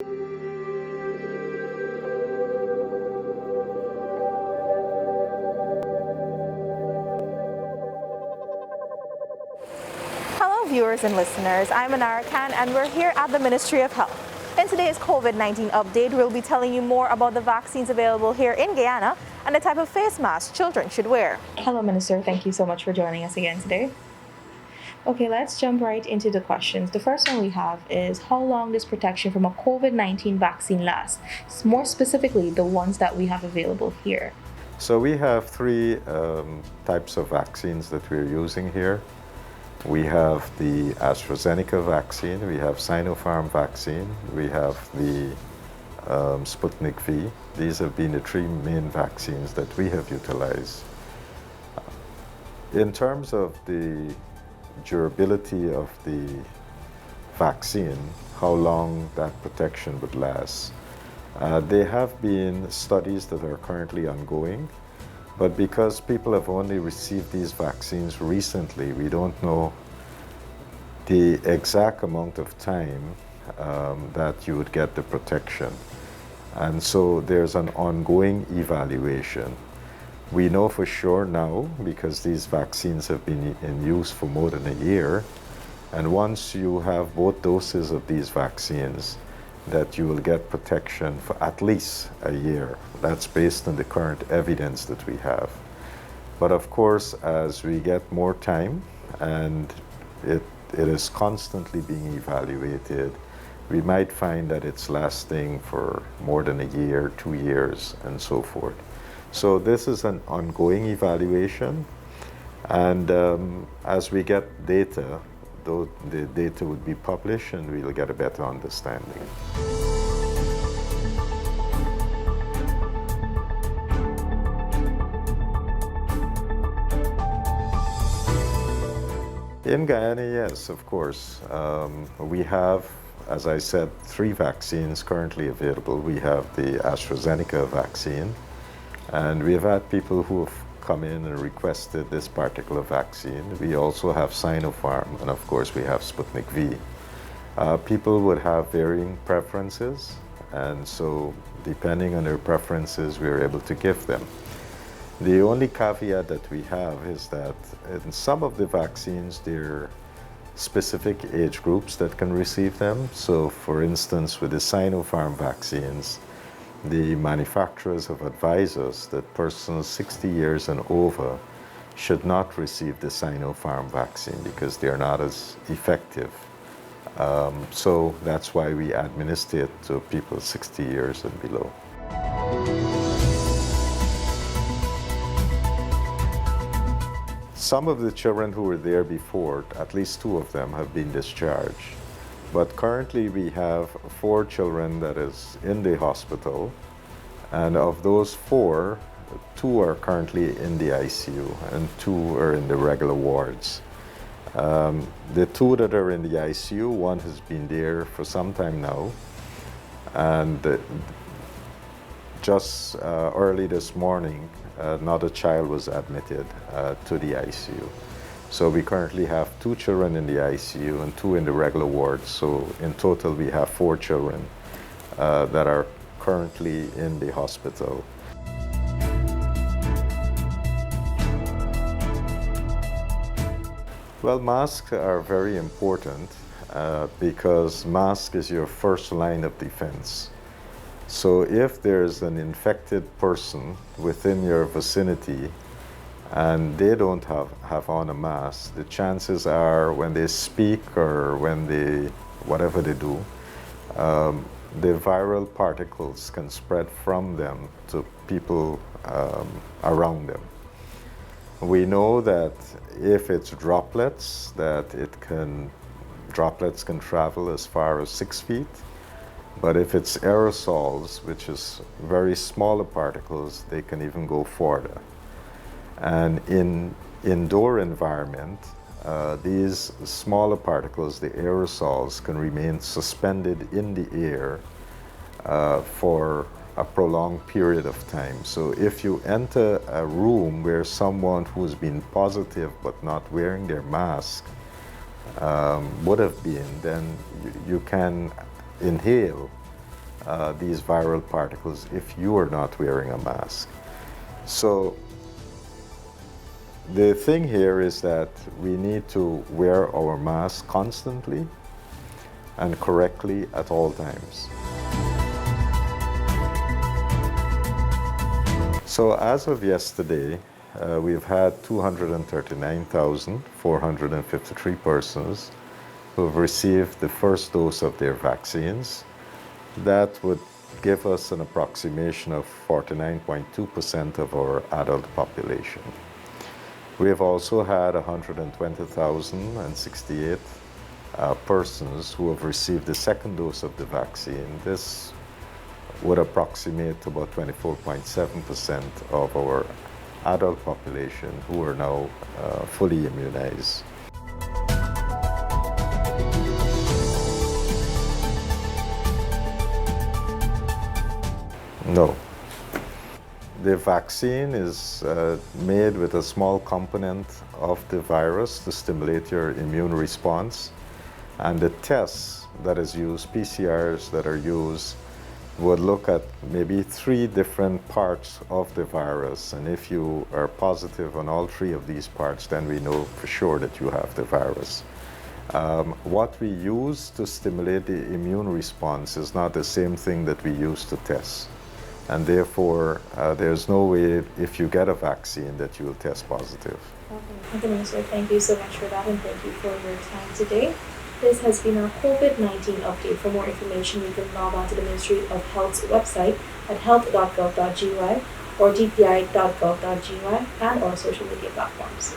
Hello viewers and listeners, I'm Anara Khan and we're here at the Ministry of Health. In today's COVID-19 update, we'll be telling you more about the vaccines available here in Guyana and the type of face mask children should wear. Hello Minister, thank you so much for joining us again today. Okay, let's jump right into the questions. The first one we have is how long does protection from a COVID-19 vaccine last? More specifically, the ones that we have available here. So we have three types of vaccines that we're using here. We have the AstraZeneca vaccine, we have Sinopharm vaccine, we have the Sputnik V. These have been the three main vaccines that we have utilized. In terms of the durability of the vaccine, how long that protection would last, there have been studies that are currently ongoing. But because people have only received these vaccines recently, we don't know the exact amount of time that you would get the protection. And so there's an ongoing evaluation. We know for sure now, because these vaccines have been in use for more than a year, and once you have both doses of these vaccines, that you will get protection for at least a year. That's based on the current evidence that we have. But of course, as we get more time and it is constantly being evaluated, we might find that it's lasting for more than a year, 2 years, and so forth. So this is an ongoing evaluation, and as we get data, the data would be published and we'll get a better understanding. In Guyana, yes, of course. We have, as I said, three vaccines currently available. We have the AstraZeneca vaccine, and we have had people who have come in and requested this particular vaccine. We also have Sinopharm, and of course we have Sputnik V. People would have varying preferences, and so depending on their preferences, we're able to give them. The only caveat that we have is that in some of the vaccines, there are specific age groups that can receive them. So for instance, with the Sinopharm vaccines, the manufacturers have advised us that persons 60 years and over should not receive the Sinopharm vaccine because they are not as effective. So that's why we administer it to people 60 years and below. Some of the children who were there before, at least 2 of them, have been discharged. But currently we have 4 children that is in the hospital, and of those 4, 2 are currently in the ICU and 2 are in the regular wards. The 2 that are in the ICU, one has been there for some time now, and just early this morning, another child was admitted to the ICU. So we currently have 2 children in the ICU and 2 in the regular ward. So in total, we have 4 children that are currently in the hospital. Well, masks are very important because mask is your first line of defense. So if there's an infected person within your vicinity, and they don't have on a mask, the chances are when they speak or when they, whatever they do, the viral particles can spread from them to people around them. We know that if it's droplets, droplets can travel as far as 6 feet, but if it's aerosols, which is very smaller particles, they can even go further. And in indoor environment, these smaller particles, the aerosols, can remain suspended in the air for a prolonged period of time. So if you enter a room where someone who's been positive but not wearing their mask would have been, then you can inhale these viral particles if you are not wearing a mask. So the thing here is that we need to wear our mask constantly and correctly at all times. So as of yesterday, we've had 239,453 persons who have received the first dose of their vaccines. That would give us an approximation of 49.2% of our adult population. We have also had 120,068 persons who have received the second dose of the vaccine. This would approximate about 24.7% of our adult population who are now fully immunized. No. The vaccine is made with a small component of the virus to stimulate your immune response. And the tests that is used, PCRs that are used, would look at maybe 3 different parts of the virus. And if you are positive on all 3 of these parts, then we know for sure that you have the virus. What we use to stimulate the immune response is not the same thing that we use to test. And therefore, there's no way if you get a vaccine that you will test positive. Okay, Minister, thank you so much for that, and thank you for your time today. This has been our COVID-19 update. For more information, you can log on to the Ministry of Health's website at health.gov.gy or dpi.gov.gy and our social media platforms.